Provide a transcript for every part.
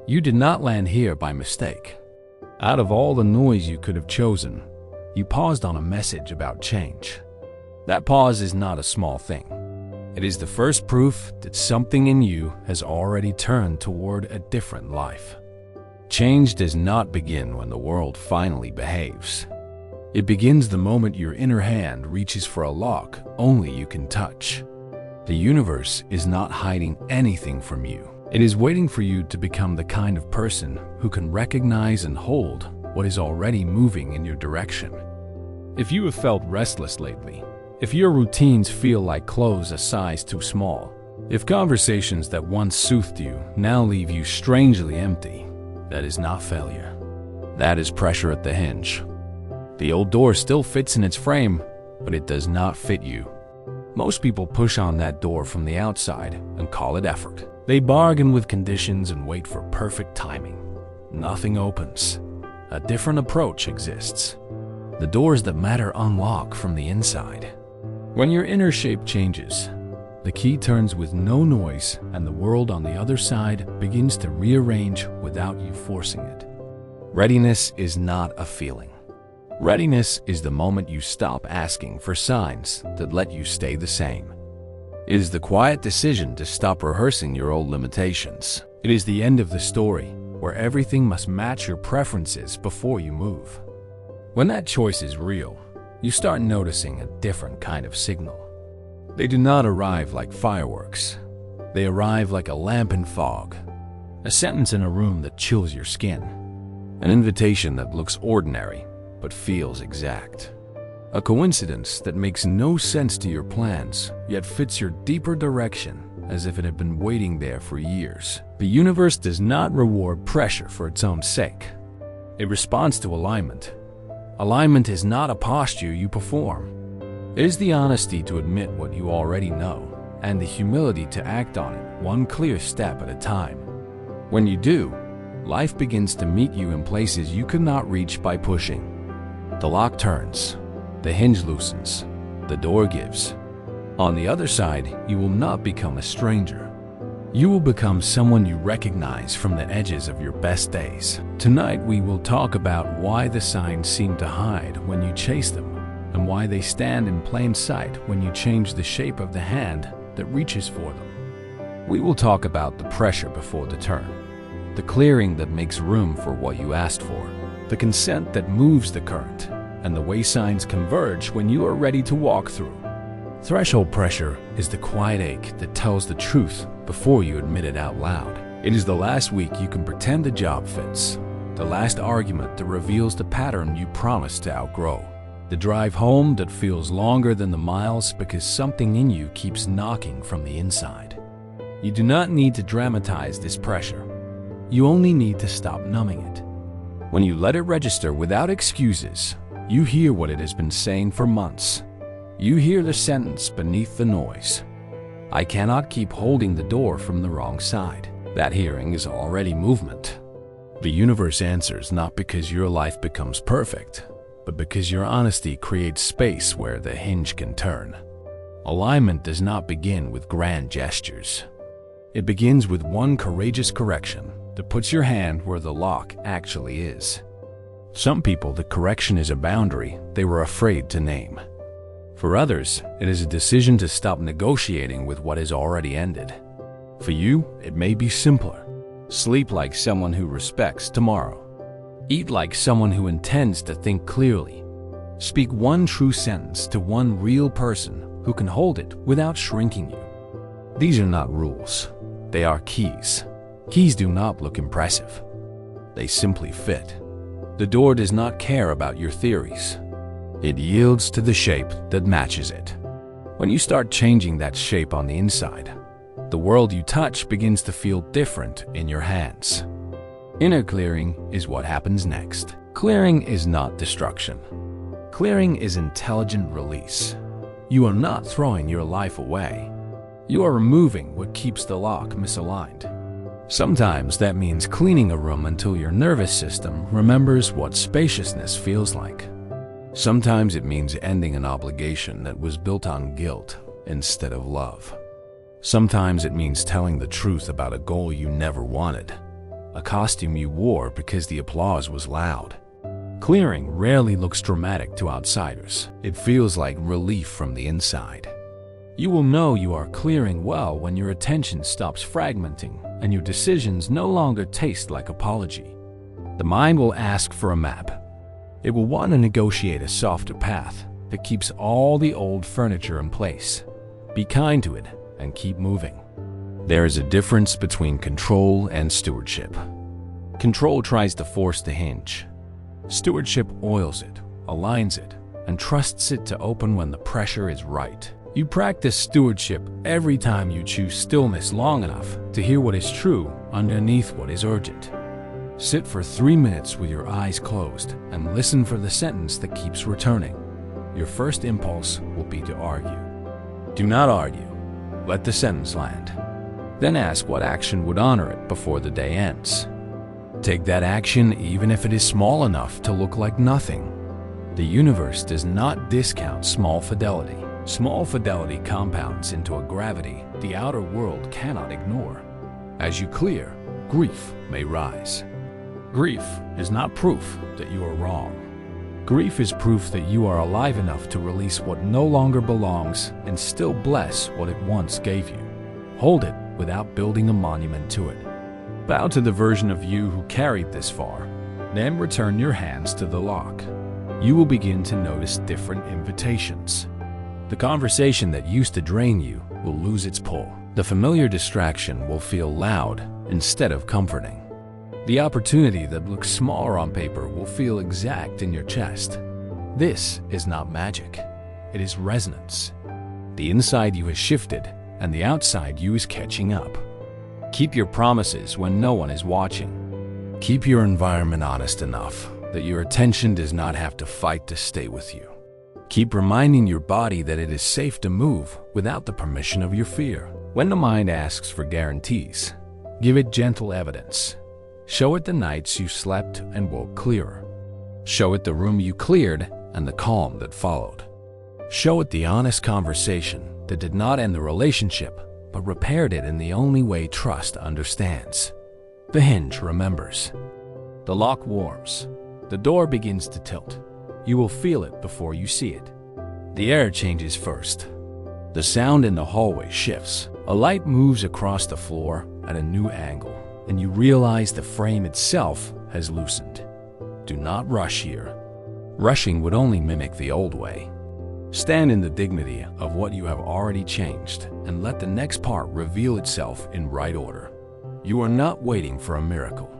You did not land here by mistake. Out of all the noise you could have chosen, you paused on a message about change. That pause is not a small thing. It is the first proof that something in you has already turned toward a different life. Change does not begin when the world finally behaves. It begins the moment your inner hand reaches for a lock only you can touch. The universe is not hiding anything from you. It is waiting for you to become the kind of person who can recognize and hold what is already moving in your direction. If you have felt restless lately, if your routines feel like clothes a size too small, if conversations that once soothed you now leave you strangely empty, that is not failure. That is pressure at the hinge. The old door still fits in its frame, but it does not fit you. Most people push on that door from the outside and call it effort. They bargain with conditions and wait for perfect timing. Nothing opens. A different approach exists. The doors that matter unlock from the inside. When your inner shape changes, the key turns with no noise and the world on the other side begins to rearrange without you forcing it. Readiness is not a feeling. Readiness is the moment you stop asking for signs that let you stay the same. It is the quiet decision to stop rehearsing your old limitations. It is the end of the story, where everything must match your preferences before you move. When that choice is real, you start noticing a different kind of signal. They do not arrive like fireworks. They arrive like a lamp in fog, a sentence in a room that chills your skin, an invitation that looks ordinary but feels exact, a coincidence that makes no sense to your plans yet fits your deeper direction as if it had been waiting there for years. The universe does not reward pressure for its own sake. It responds to alignment. Alignment is not a posture you perform. It is the honesty to admit what you already know and the humility to act on it one clear step at a time. When you do, life begins to meet you in places you could not reach by pushing. The lock turns, the hinge loosens, the door gives. On the other side, you will not become a stranger. You will become someone you recognize from the edges of your best days. Tonight, we will talk about why the signs seem to hide when you chase them, and why they stand in plain sight when you change the shape of the hand that reaches for them. We will talk about the pressure before the turn, the clearing that makes room for what you asked for, the consent that moves the current, and the way signs converge when you are ready to walk through. Threshold pressure is the quiet ache that tells the truth before you admit it out loud. It is the last week you can pretend the job fits, the last argument that reveals the pattern you promised to outgrow, the drive home that feels longer than the miles because something in you keeps knocking from the inside. You do not need to dramatize this pressure. You only need to stop numbing it. When you let it register without excuses, you hear what it has been saying for months. You hear the sentence beneath the noise. I cannot keep holding the door from the wrong side. That hearing is already movement. The universe answers not because your life becomes perfect, but because your honesty creates space where the hinge can turn. Alignment does not begin with grand gestures. It begins with one courageous correction that puts your hand where the lock actually is. Some people, the correction is a boundary they were afraid to name. For others, it is a decision to stop negotiating with what is already ended. For you, it may be simpler. Sleep like someone who respects tomorrow. Eat like someone who intends to think clearly. Speak one true sentence to one real person who can hold it without shrinking you. These are not rules. They are keys. Keys do not look impressive. They simply fit. The door does not care about your theories. It yields to the shape that matches it. When you start changing that shape on the inside, the world you touch begins to feel different in your hands. Inner clearing is what happens next. Clearing is not destruction. Clearing is intelligent release. You are not throwing your life away. You are removing what keeps the lock misaligned. Sometimes that means cleaning a room until your nervous system remembers what spaciousness feels like. Sometimes it means ending an obligation that was built on guilt instead of love. Sometimes it means telling the truth about a goal you never wanted. a costume you wore because the applause was loud. Clearing rarely looks dramatic to outsiders. It feels like relief from the inside. You will know you are clearing well when your attention stops fragmenting and your decisions no longer taste like apology. The mind will ask for a map. It will want to negotiate a softer path that keeps all the old furniture in place. Be kind to it and keep moving. There is a difference between control and stewardship. Control tries to force the hinge. Stewardship oils it, aligns it, and trusts it to open when the pressure is right. You practice stewardship every time you choose stillness long enough to hear what is true underneath what is urgent. Sit for 3 minutes with your eyes closed and listen for the sentence that keeps returning. Your first impulse will be to argue. Do not argue. Let the sentence land. Then ask what action would honor it before the day ends. Take that action even if it is small enough to look like nothing. The universe does not discount small fidelity. Small fidelity compounds into a gravity the outer world cannot ignore. As you clear, grief may rise. Grief is not proof that you are wrong. Grief is proof that you are alive enough to release what no longer belongs and still bless what it once gave you. Hold it without building a monument to it. Bow to the version of you who carried this far. Then return your hands to the lock. You will begin to notice different invitations. The conversation that used to drain you will lose its pull. The familiar distraction will feel loud instead of comforting. The opportunity that looks smaller on paper will feel exact in your chest. This is not magic. It is resonance. The inside you has shifted, and the outside you is catching up. Keep your promises when no one is watching. Keep your environment honest enough that your attention does not have to fight to stay with you. Keep reminding your body that it is safe to move without the permission of your fear. When the mind asks for guarantees, give it gentle evidence. Show it the nights you slept and woke clearer. Show it the room you cleared and the calm that followed. Show it the honest conversation that did not end the relationship, but repaired it in the only way trust understands. The hinge remembers. The lock warms. The door begins to tilt. You will feel it before you see it. The air changes first. The sound in the hallway shifts. A light moves across the floor at a new angle, and you realize the frame itself has loosened. Do not rush here. Rushing would only mimic the old way. Stand in the dignity of what you have already changed and let the next part reveal itself in right order. You are not waiting for a miracle.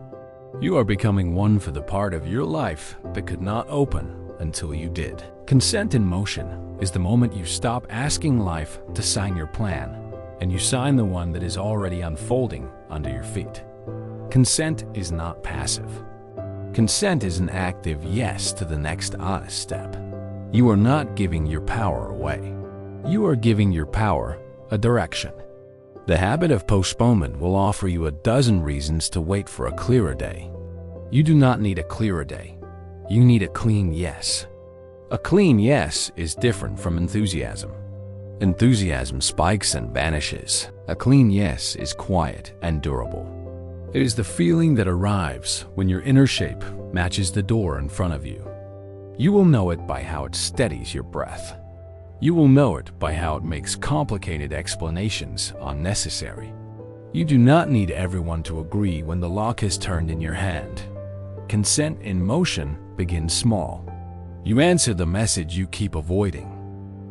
You are becoming one for the part of your life that could not open until you did. Consent in motion is the moment you stop asking life to sign your plan and you sign the one that is already unfolding under your feet. Consent is not passive. Consent is an active yes to the next honest step. You are not giving your power away. You are giving your power a direction. The habit of postponement will offer you a dozen reasons to wait for a clearer day. You do not need a clearer day. You need a clean yes. A clean yes is different from enthusiasm. Enthusiasm spikes and vanishes. A clean yes is quiet and durable. It is the feeling that arrives when your inner shape matches the door in front of you. You will know it by how it steadies your breath. You will know it by how it makes complicated explanations unnecessary. You do not need everyone to agree when the lock has turned in your hand. Consent in motion begins small. You answer the message you keep avoiding.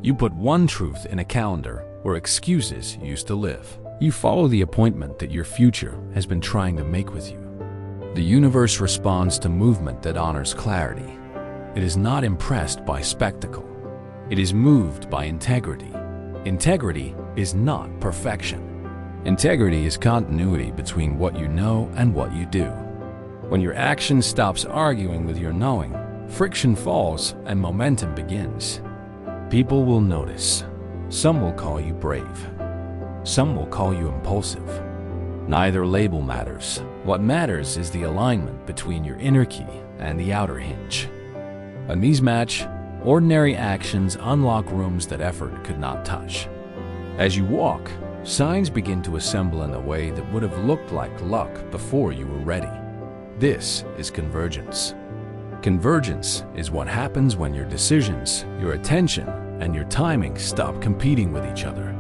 You put one truth in a calendar where excuses used to live. You follow the appointment that your future has been trying to make with you. The universe responds to movement that honors clarity. It is not impressed by spectacle. It is moved by integrity. Integrity is not perfection. Integrity is continuity between what you know and what you do. When your action stops arguing with your knowing, friction falls and momentum begins. People will notice. Some will call you brave. Some will call you impulsive. Neither label matters. What matters is the alignment between your inner key and the outer hinge. When these match, ordinary actions unlock rooms that effort could not touch. As you walk, Signs begin to assemble in a way that would have looked like luck before you were ready. This is convergence. Convergence is what happens when your decisions, your attention, and your timing stop competing with each other.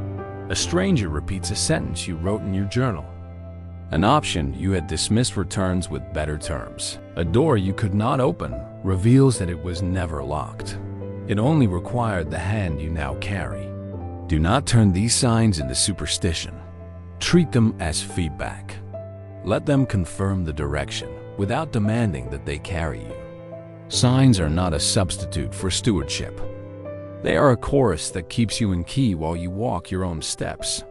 A stranger repeats a sentence you wrote in your journal. An option you had dismissed returns with better terms. A door you could not open reveals that it was never locked. It only required the hand you now carry. Do not turn these signs into superstition. Treat them as feedback. Let them confirm the direction without demanding that they carry you. Signs are not a substitute for stewardship. They are a chorus that keeps you in key while you walk your own steps.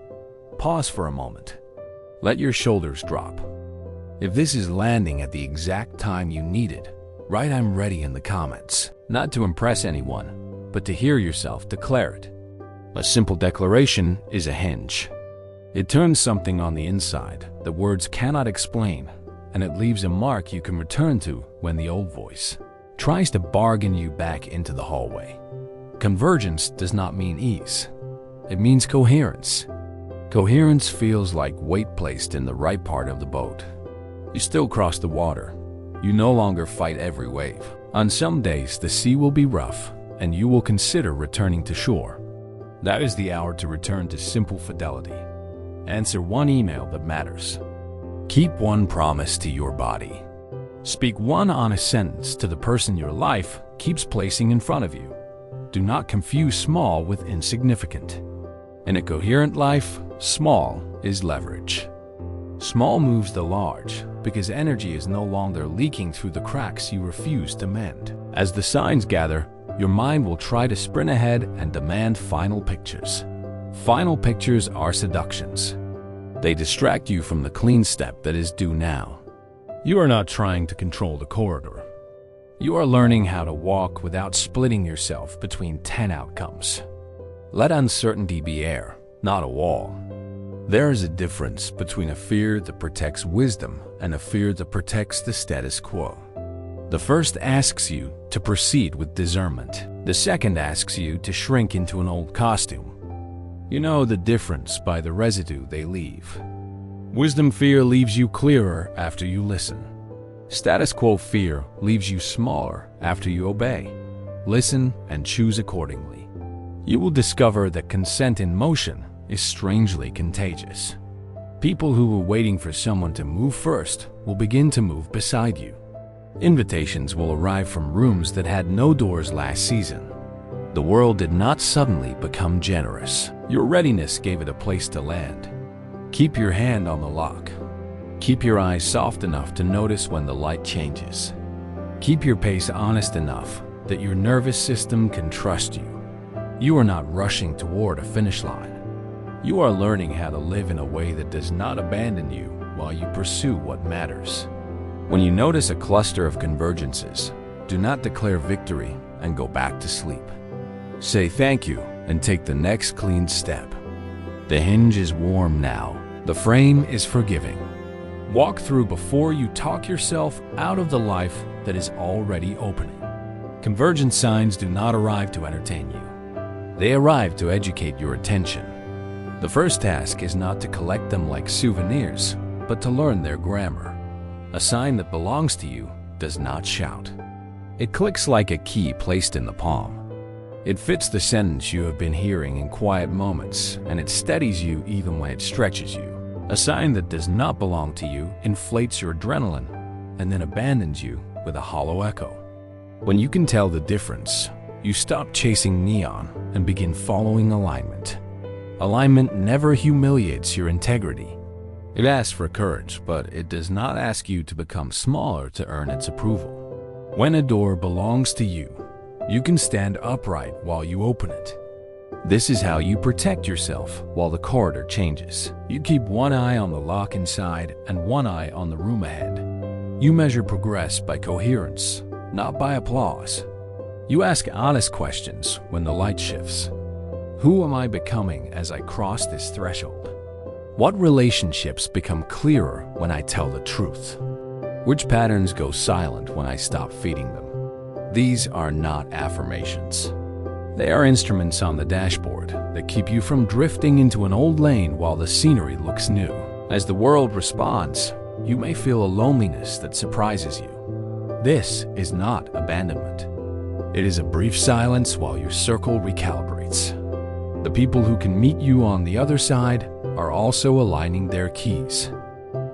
Pause for a moment. Let your shoulders drop. If this is landing at the exact time you need it, write "I'm ready" in the comments. Not to impress anyone, but to hear yourself declare it. A simple declaration is a hinge. It turns something on the inside that words cannot explain, and it leaves a mark you can return to when the old voice tries to bargain you back into the hallway. Convergence does not mean ease. It means coherence. Coherence feels like weight placed in the right part of the boat. You still cross the water. You no longer fight every wave. On some days, the sea will be rough, and you will consider returning to shore. That is the hour to return to simple fidelity. Answer one email that matters. Keep one promise to your body. Speak one honest sentence to the person your life keeps placing in front of you. Do not confuse small with insignificant. In a coherent life, small is leverage. Small moves the large because energy is no longer leaking through the cracks you refuse to mend. As the signs gather, your mind will try to sprint ahead and demand final pictures. Final pictures are seductions. They distract you from the clean step that is due now. You are not trying to control the corridor. You are learning how to walk without splitting yourself between 10 outcomes. Let uncertainty be air, not a wall. There is a difference between a fear that protects wisdom and a fear that protects the status quo. The first asks you to proceed with discernment. The second asks you to shrink into an old costume. You know the difference by the residue they leave. Wisdom fear leaves you clearer after you listen. Status quo fear leaves you smaller after you obey. Listen and choose accordingly. You will discover that consent in motion is strangely contagious. People who were waiting for someone to move first will begin to move beside you. Invitations will arrive from rooms that had no doors last season. The world did not suddenly become generous. Your readiness gave it a place to land. Keep your hand on the lock. Keep your eyes soft enough to notice when the light changes. Keep your pace honest enough that your nervous system can trust you. You are not rushing toward a finish line. You are learning how to live in a way that does not abandon you while you pursue what matters. When you notice a cluster of convergences, do not declare victory and go back to sleep. Say thank you and take the next clean step. The hinge is warm now. The frame is forgiving. Walk through before you talk yourself out of the life that is already opening. Convergent signs do not arrive to entertain you. They arrive to educate your attention. The first task is not to collect them like souvenirs, but to learn their grammar. A sign that belongs to you does not shout. It clicks like a key placed in the palm. It fits the sentence you have been hearing in quiet moments, and it steadies you even when it stretches you. A sign that does not belong to you inflates your adrenaline and then abandons you with a hollow echo. When you can tell the difference, you stop chasing neon and begin following alignment. Alignment never humiliates your integrity. It asks for courage, but it does not ask you to become smaller to earn its approval. When a door belongs to you, you can stand upright while you open it. This is how you protect yourself while the corridor changes. You keep one eye on the lock inside and one eye on the room ahead. You measure progress by coherence, not by applause. You ask honest questions when the light shifts. Who am I becoming as I cross this threshold? What relationships become clearer when I tell the truth? Which patterns go silent when I stop feeding them? These are not affirmations. They are instruments on the dashboard that keep you from drifting into an old lane while the scenery looks new. As the world responds, you may feel a loneliness that surprises you. This is not abandonment. It is a brief silence while your circle recalibrates. The people who can meet you on the other side are also aligning their keys.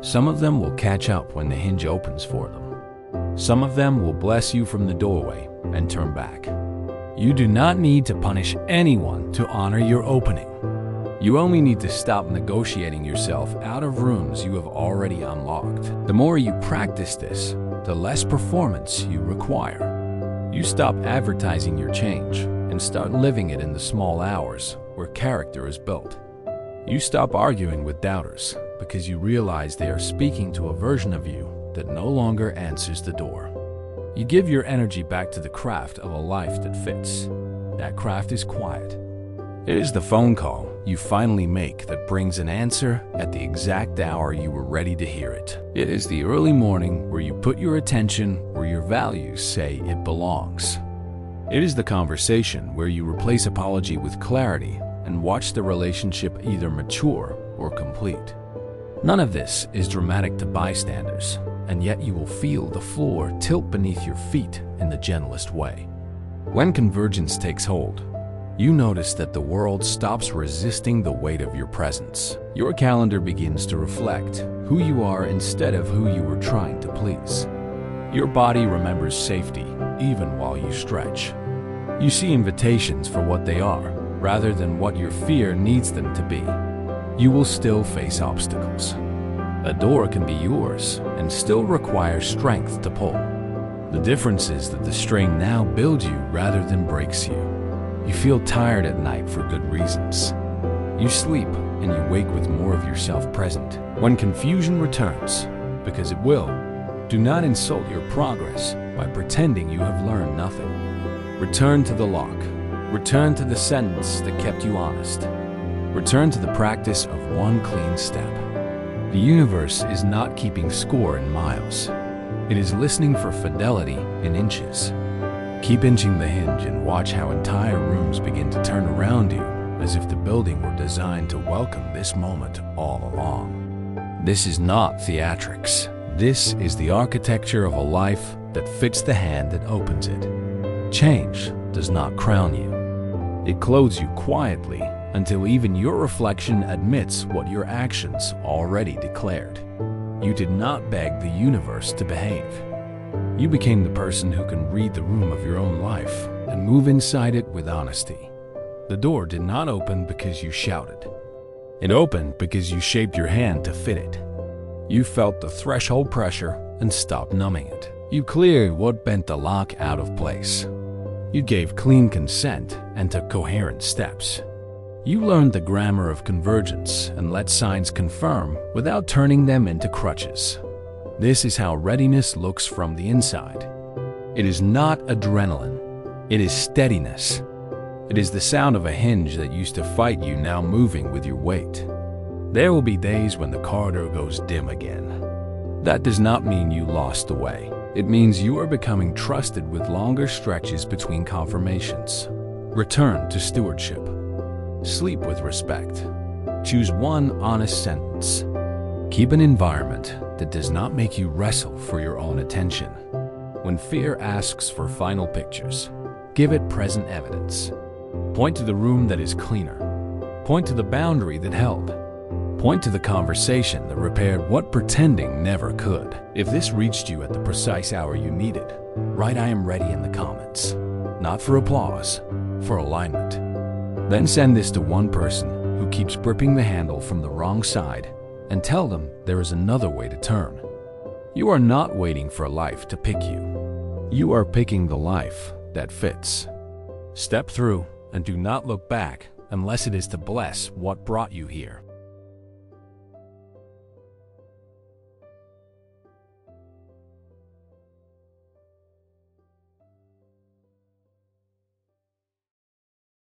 Some of them will catch up when the hinge opens for them. Some of them will bless you from the doorway and turn back. You do not need to punish anyone to honor your opening. You only need to stop negotiating yourself out of rooms you have already unlocked. The more you practice this, the less performance you require. You stop advertising your change and start living it in the small hours where character is built. You stop arguing with doubters because you realize they are speaking to a version of you that no longer answers the door. You give your energy back to the craft of a life that fits. That craft is quiet. It is the phone call you finally make that brings an answer at the exact hour you were ready to hear it. It is the early morning where you put your attention where your values say it belongs. It is the conversation where you replace apology with clarity and watch the relationship either mature or complete. None of this is dramatic to bystanders, and yet you will feel the floor tilt beneath your feet in the gentlest way. When convergence takes hold, you notice that the world stops resisting the weight of your presence. Your calendar begins to reflect who you are instead of who you were trying to please. Your body remembers safety even while you stretch. You see invitations for what they are, rather than what your fear needs them to be. You will still face obstacles. A door can be yours and still require strength to pull. The difference is that the strain now builds you rather than breaks you. You feel tired at night for good reasons. You sleep and you wake with more of yourself present. When confusion returns, because it will, do not insult your progress by pretending you have learned nothing. Return to the lock. Return to the sentence that kept you honest. Return to the practice of one clean step. The universe is not keeping score in miles. It is listening for fidelity in inches. Keep inching the hinge and watch how entire rooms begin to turn around you as if the building were designed to welcome this moment all along. This is not theatrics. This is the architecture of a life that fits the hand that opens it. Change does not crown you. It clothes you quietly until even your reflection admits what your actions already declared. You did not beg the universe to behave. You became the person who can read the room of your own life and move inside it with honesty. The door did not open because you shouted. It opened because you shaped your hand to fit it. You felt the threshold pressure and stopped numbing it. You cleared what bent the lock out of place. You gave clean consent and took coherent steps. You learned the grammar of convergence and let signs confirm without turning them into crutches. This is how readiness looks from the inside. It is not adrenaline. It is steadiness. It is the sound of a hinge that used to fight you now moving with your weight. There will be days when the corridor goes dim again. That does not mean you lost the way. It means you are becoming trusted with longer stretches between confirmations. Return to stewardship. Sleep with respect. Choose one honest sentence. Keep an environment that does not make you wrestle for your own attention. When fear asks for final pictures, give it present evidence. Point to the room that is cleaner. Point to the boundary that held. Point to the conversation that repaired what pretending never could. If this reached you at the precise hour you needed, write "I am ready" in the comments. Not for applause, for alignment. Then send this to one person who keeps gripping the handle from the wrong side and tell them there is another way to turn. You are not waiting for life to pick you. You are picking the life that fits. Step through and do not look back unless it is to bless what brought you here.